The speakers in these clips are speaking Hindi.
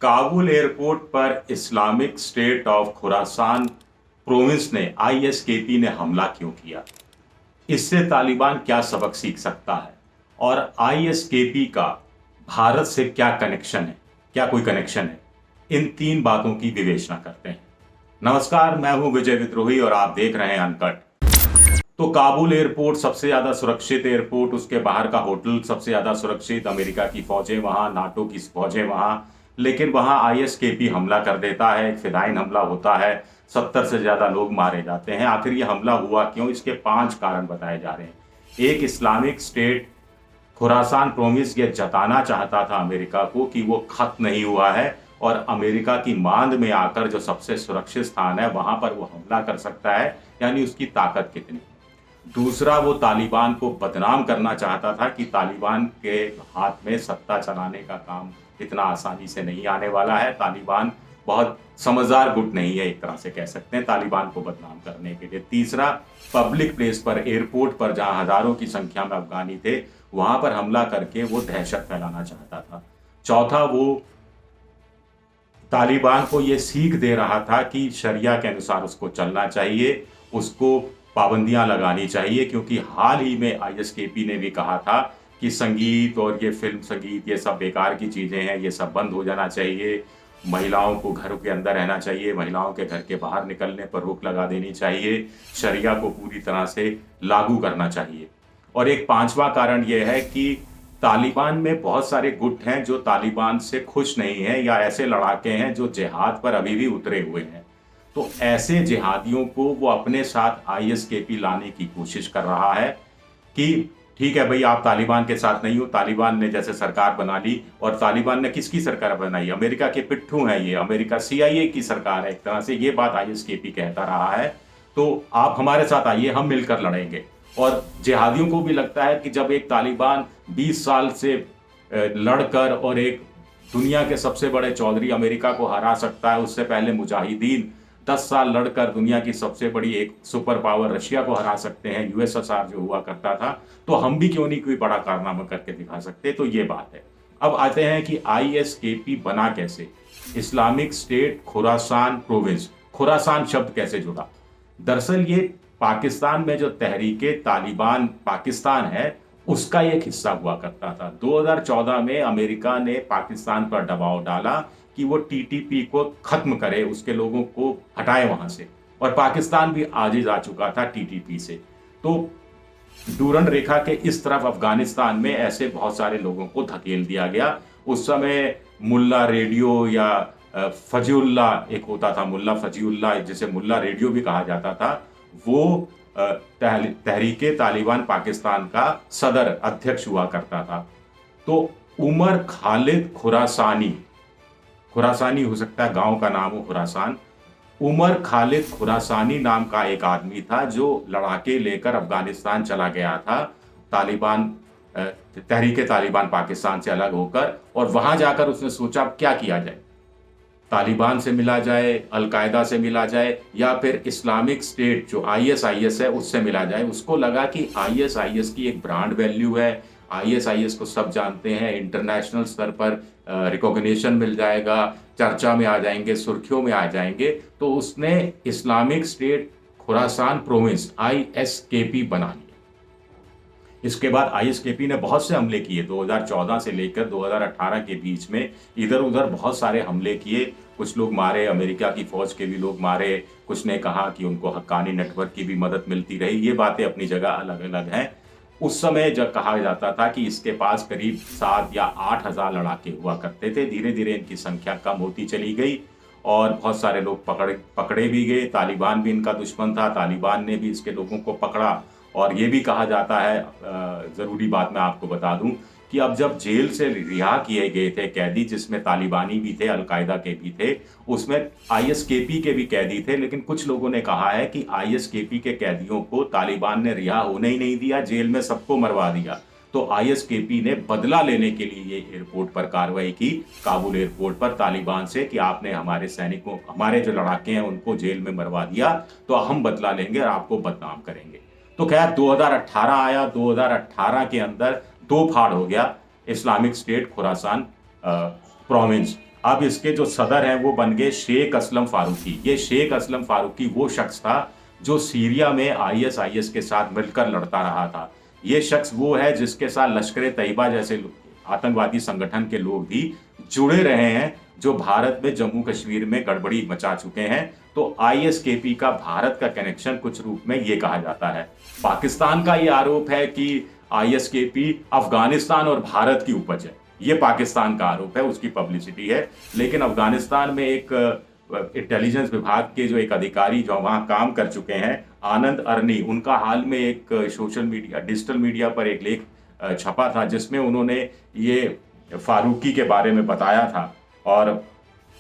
काबुल एयरपोर्ट पर Islamic state of Khorasan province ने आईएसकेपी ने हमला क्यों किया? इससे तालिबान क्या सबक सीख सकता है और आईएसकेपी का भारत से क्या कनेक्शन है, क्या कोई कनेक्शन है? इन तीन बातों की विवेचना करते हैं। नमस्कार, मैं हूं विजय विद्रोही और आप देख रहे हैं अनकट। तो काबुल एयरपोर्ट सबसे ज्यादा सुरक्षित एयरपोर्ट, उसके बाहर का होटल सबसे ज्यादा सुरक्षित, अमेरिका की फौजें वहां, नाटो की फौजें वहां, लेकिन वहां आईएसकेपी हमला कर देता है, एक फिदाइन हमला होता है, 70 से ज्यादा लोग मारे जाते हैं। आखिर ये हमला हुआ क्यों? इसके 5 कारण बताए जा रहे हैं। एक, इस्लामिक स्टेट खुरासान प्रोविंस ये जताना चाहता था अमेरिका को कि वो खत्म नहीं हुआ है और अमेरिका की मांद में आकर जो सबसे सुरक्षित स्थान है वहां पर वो हमला कर सकता है, यानी उसकी ताकत कितनी। दूसरा, वो तालिबान को बदनाम करना चाहता था कि तालिबान के हाथ में सत्ता चलाने का काम इतना आसानी से नहीं आने वाला है। तालिबान बहुत समझदार गुट नहीं है, एक तरह से कह सकते हैं, तालिबान को बदनाम करने के लिए। तीसरा, पब्लिक प्लेस पर, एयरपोर्ट पर जहां हजारों की संख्या में अफगानी थे, वहां पर हमला करके वो दहशत फैलाना चाहता था। चौथा, वो तालिबान को ये सीख दे रहा था कि शरिया के अनुसार उसको चलना चाहिए, उसको पाबंदियां लगानी चाहिए, क्योंकि हाल ही में आईएसकेपी ने भी कहा था कि संगीत और ये फिल्म संगीत ये सब बेकार की चीज़ें हैं, ये सब बंद हो जाना चाहिए, महिलाओं को घरों के अंदर रहना चाहिए, महिलाओं के घर के बाहर निकलने पर रोक लगा देनी चाहिए, शरिया को पूरी तरह से लागू करना चाहिए। और एक पांचवा कारण यह है कि तालिबान में बहुत सारे गुट हैं जो तालिबान से खुश नहीं हैं, या ऐसे लड़ाके हैं जो जिहाद पर अभी भी उतरे हुए हैं। तो ऐसे जिहादियों को वो अपने साथ आईएसकेपी लाने की कोशिश कर रहा है कि ठीक है भाई, आप तालिबान के साथ नहीं हो, तालिबान ने जैसे सरकार बना ली, और तालिबान ने किसकी सरकार बनाई? अमेरिका के पिट्ठू हैं ये, अमेरिका सीआईए की सरकार है एक तरह से, ये बात आईएसकेपी कहता रहा है। तो आप हमारे साथ आइए, हम मिलकर लड़ेंगे। और जिहादियों को भी लगता है कि जब एक तालिबान 20 साल से लड़कर और एक दुनिया के सबसे बड़े चौधरी अमेरिका को हरा सकता है, उससे पहले मुजाहिदीन 10 साल लड़कर दुनिया की सबसे बड़ी एक सुपर पावर रशिया को हरा सकते हैं, यूएसएसआर जो हुआ करता था, तो हम भी क्यों नहीं कोई बड़ा कारनामा करके दिखा सकते? तो ये बात है। अब आते हैं कि आईएसकेपी बना कैसे, Islamic State Khorasan province, Khorasan शब्द कैसे जुड़ा? दरअसल ये पाकिस्तान में जो तहरीके तालिबान पाकिस्तान है उसका एक हिस्सा हुआ करता था। 2014 में अमेरिका ने पाकिस्तान पर दबाव डाला कि वो टीटीपी को खत्म करे, उसके लोगों को हटाए वहां से, और पाकिस्तान भी आजिज आ चुका था टीटीपी से। तो डूरन रेखा के इस तरफ अफगानिस्तान में ऐसे बहुत सारे लोगों को धकेल दिया गया। उस समय मुल्ला रेडियो या फजीउल्ला एक होता था, मुल्ला फजीउल्ला, जिसे मुल्ला रेडियो भी कहा जाता था, वो तहरीके तालिबान पाकिस्तान का सदर अध्यक्ष हुआ करता था। तो उमर खालिद खुरासानी, खुरासानी हो सकता है गांव का नाम हो खुरासान, उमर खालिद खुरासानी नाम का एक आदमी था जो लड़ाके लेकर अफगानिस्तान चला गया था, तालिबान तहरीके तालिबान पाकिस्तान से अलग होकर, और वहां जाकर उसने सोचा अब क्या किया जाए, तालिबान से मिला जाए, अलकायदा से मिला जाए, या फिर इस्लामिक स्टेट जो आईएसआईएस है उससे मिला जाए। उसको लगा कि आईएसआईएस की एक ब्रांड वैल्यू है, आईएसआईएस को सब जानते हैं, इंटरनेशनल स्तर पर रिकॉग्निशन मिल जाएगा, चर्चा में आ जाएंगे, सुर्खियों में आ जाएंगे। तो उसने Islamic State Khorasan province ISKP बना लिया। इसके बाद आईएसकेपी ने बहुत से हमले किए, 2014 से लेकर 2018 के बीच में इधर उधर बहुत सारे हमले किए, कुछ लोग मारे, अमेरिका की फौज के भी लोग मारे, कुछ ने कहा कि उनको हक्कानी नेटवर्क की भी मदद मिलती रही। ये बातें अपनी जगह अलग अलग हैं। उस समय जब कहा जाता था कि इसके पास करीब 7 या 8 हजार लड़ाके हुआ करते थे, धीरे धीरे इनकी संख्या कम होती चली गई और बहुत सारे लोग पकड़े भी गए। तालिबान भी इनका दुश्मन था, तालिबान ने भी इसके लोगों को पकड़ा। और ये भी कहा जाता है, ज़रूरी बात मैं आपको बता दूं, कि अब जब जेल से रिहा किए गए थे कैदी, जिसमें तालिबानी भी थे, अलकायदा के भी थे, उसमें आईएसकेपी के भी कैदी थे, लेकिन कुछ लोगों ने कहा है कि आईएसकेपी के कैदियों को तालिबान ने रिहा होने ही नहीं दिया, जेल में सबको मरवा दिया। तो आईएसकेपी ने बदला लेने के लिए ये एयरपोर्ट पर कार्रवाई की, काबुल एयरपोर्ट पर, तालिबान से, कि आपने हमारे सैनिकों, हमारे जो लड़ाके हैं उनको जेल में मरवा दिया, तो हम बदला लेंगे और आपको बदनाम करेंगे। तो खैर 2018 आया, 2018 के अंदर दो फाड़ हो गया इस्लामिक स्टेट खुरासान प्रोविंस अब इसके जो सदर हैं वो बन गए शेख असलम फारूकी। ये शेख असलम फारूकी वो शख्स था जो सीरिया में आईएसआईएस के साथ मिलकर लड़ता रहा था। ये शख्स वो है जिसके साथ लश्कर तैयबा जैसे आतंकवादी संगठन के लोग भी जुड़े रहे हैं, जो भारत में जम्मू कश्मीर में गड़बड़ी मचा चुके हैं। तो आईएसकेपी का भारत का कनेक्शन कुछ रूप में ये कहा जाता है। पाकिस्तान का ये आरोप है कि आईएसकेपी अफगानिस्तान और भारत की उपज है। ये पाकिस्तान का आरोप है, उसकी पब्लिसिटी है। लेकिन अफगानिस्तान में एक इंटेलिजेंस विभाग के जो एक अधिकारी जो वहां काम कर चुके हैं, आनंद अरनी, उनका हाल में एक सोशल मीडिया, डिजिटल मीडिया पर एक लेख छपा था जिसमें उन्होंने ये फारूकी के बारे में बताया था और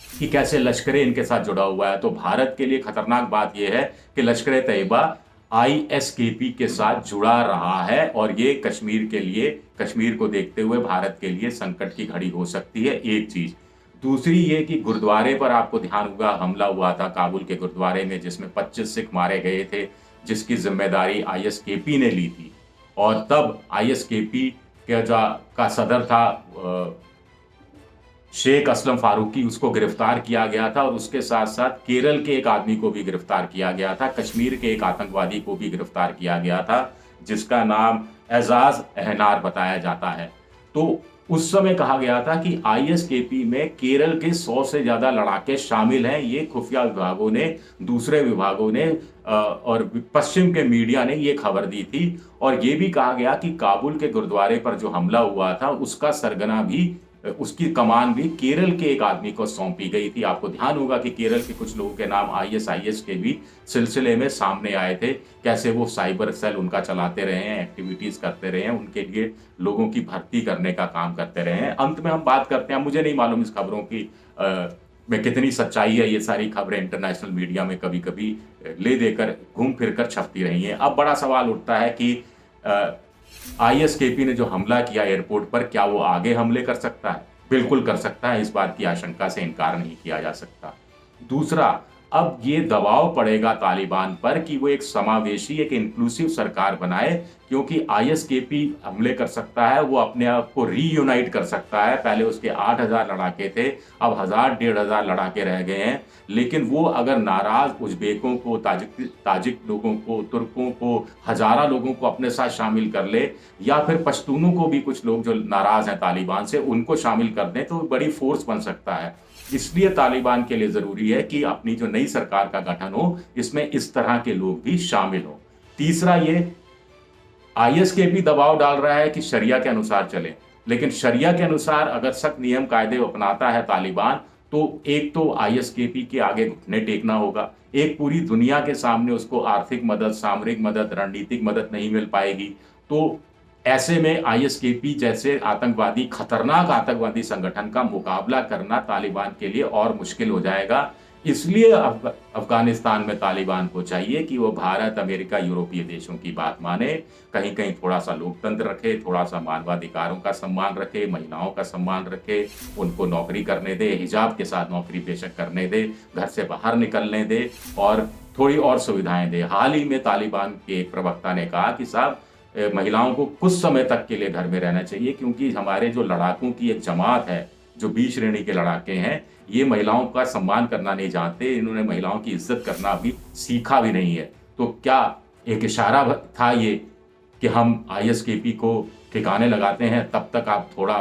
कि कैसे लश्कर इनके साथ जुड़ा हुआ है। तो भारत के लिए खतरनाक बात यह है कि लश्कर तैयबा आईएसकेपी के साथ जुड़ा रहा है और ये कश्मीर के लिए, कश्मीर को देखते हुए भारत के लिए संकट की घड़ी हो सकती है, एक चीज। दूसरी ये कि गुरुद्वारे पर आपको ध्यान होगा हमला हुआ था काबुल के गुरुद्वारे में, जिसमें 25 सिख मारे गए थे, जिसकी जिम्मेदारी आईएसकेपी ने ली थी। और तब आईएसकेपी का सदर था शेख असलम फारूकी, उसको गिरफ्तार किया गया था और उसके साथ साथ केरल के एक आदमी को भी गिरफ्तार किया गया था, कश्मीर के एक आतंकवादी को भी गिरफ्तार किया गया था जिसका नाम एजाज अहनार बताया जाता है। तो उस समय कहा गया था कि आईएसकेपी में केरल के 100 से ज्यादा लड़ाके शामिल हैं। ये खुफिया विभागों ने, दूसरे विभागों ने और पश्चिम के मीडिया ने ये खबर दी थी। और ये भी कहा गया कि काबुल के गुरुद्वारे पर जो हमला हुआ था उसका सरगना भी, उसकी कमान भी केरल के एक आदमी को सौंपी गई थी। आपको ध्यान होगा कि केरल के कुछ लोगों के नाम आईएसआईएस के भी सिलसिले में सामने आए थे, कैसे वो साइबर सेल उनका चलाते रहे हैं, एक्टिविटीज करते रहे हैं, उनके लिए लोगों की भर्ती करने का काम करते रहे हैं। अंत में हम बात करते हैं, मुझे नहीं मालूम इस खबरों की में कितनी सच्चाई है। ये सारी खबरें इंटरनेशनल मीडिया में कभी कभी ले देकर घूम फिर कर छपती रही हैं। अब बड़ा सवाल उठता है कि आईएसकेपी ने जो हमला किया एयरपोर्ट पर, क्या वो आगे हमले कर सकता है? बिल्कुल कर सकता है, इस बात की आशंका से इनकार नहीं किया जा सकता। दूसरा, अब ये दबाव पड़ेगा तालिबान पर कि वो एक समावेशी, एक इंक्लूसिव सरकार बनाए, क्योंकि आईएसकेपी हमले कर सकता है, वो अपने आप को रीयूनाइट कर सकता है। पहले उसके 8000 लड़ाके थे, अब 1000-1500 लड़ाके रह गए हैं। लेकिन वो अगर नाराज उज्बेकों को, ताजिक लोगों को, तुर्कों को, हजारा लोगों को अपने साथ शामिल कर ले, या फिर पश्तूनों को भी कुछ लोग जो नाराज हैं तालिबान से, उनको शामिल कर दें, तो बड़ी फोर्स बन सकता है। इसलिए तालिबान के लिए जरूरी है कि अपनी जो नई सरकार का गठन हो, इसमें इस तरह के लोग भी शामिल हो। तीसरा, ये आईएसकेपी दबाव डाल रहा है कि शरिया के अनुसार चले, लेकिन शरिया के अनुसार अगर सख्त नियम कायदे अपनाता है तालिबान, तो एक तो आईएसकेपी के आगे घुटने टेकना होगा, एक पूरी दुनिया के सामने उसको आर्थिक मदद, सामरिक मदद, रणनीतिक मदद नहीं मिल पाएगी। तो ऐसे में आईएसकेपी जैसे आतंकवादी, खतरनाक आतंकवादी संगठन का मुकाबला करना तालिबान के लिए और मुश्किल हो जाएगा। इसलिए अफगानिस्तान में तालिबान को चाहिए कि वो भारत, अमेरिका, यूरोपीय देशों की बात माने, कहीं कहीं थोड़ा सा लोकतंत्र रखे, थोड़ा सा मानवाधिकारों का सम्मान रखे, महिलाओं का सम्मान रखे, उनको नौकरी करने दे, हिजाब के साथ नौकरी बेशक करने दे, घर से बाहर निकलने दे और थोड़ी और सुविधाएं दे। हाल ही में तालिबान के एक प्रवक्ता ने कहा कि साहब, महिलाओं को कुछ समय तक के लिए घर में रहना चाहिए, क्योंकि हमारे जो लड़ाकों की एक जमात है, जो बी श्रेणी के लड़ाके हैं, ये महिलाओं का सम्मान करना नहीं जानते, इन्होंने महिलाओं की इज्जत करना भी सीखा भी नहीं है। तो क्या एक इशारा था ये कि हम आईएसकेपी को ठिकाने लगाते हैं, तब तक आप थोड़ा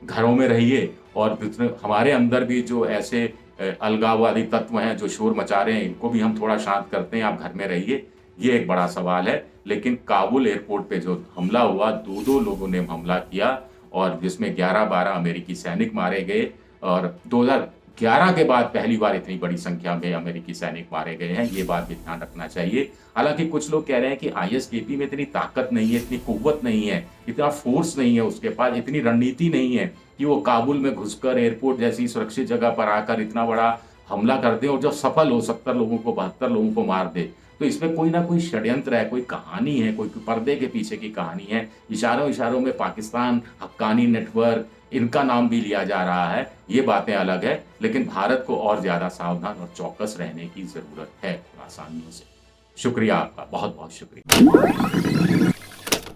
घरों में रहिए, और हमारे अंदर भी जो ऐसे अलगाववादी तत्व हैं जो शोर मचा रहे हैं, इनको भी हम थोड़ा शांत करते हैं, आप घर में रहिए। ये एक बड़ा सवाल है। लेकिन काबुल एयरपोर्ट पे जो हमला हुआ, दो लोगों ने हमला किया और जिसमें 11-12 अमेरिकी सैनिक मारे गए, और 2011 के बाद पहली बार इतनी बड़ी संख्या में अमेरिकी सैनिक मारे गए हैं। ये बात भी ध्यान रखना चाहिए। हालांकि कुछ लोग कह रहे हैं कि आईएसकेपी में इतनी ताकत नहीं है, इतनी कुव्वत नहीं है, इतना फोर्स नहीं है उसके पास, इतनी रणनीति नहीं है कि वो काबुल में घुसकर एयरपोर्ट जैसी सुरक्षित जगह पर आकर इतना बड़ा हमला कर दे और जो सफल हो, 70 लोगों को, 72 लोगों को मार दे। तो इसमें कोई ना कोई षड्यंत्र है, कोई कहानी है, कोई पर्दे के पीछे की कहानी है। इशारों इशारों में पाकिस्तान, हक्कानी नेटवर्क, इनका नाम भी लिया जा रहा है। ये बातें अलग है, लेकिन भारत को और ज्यादा सावधान और चौकस रहने की जरूरत है आसानियों से। शुक्रिया आपका, बहुत बहुत शुक्रिया।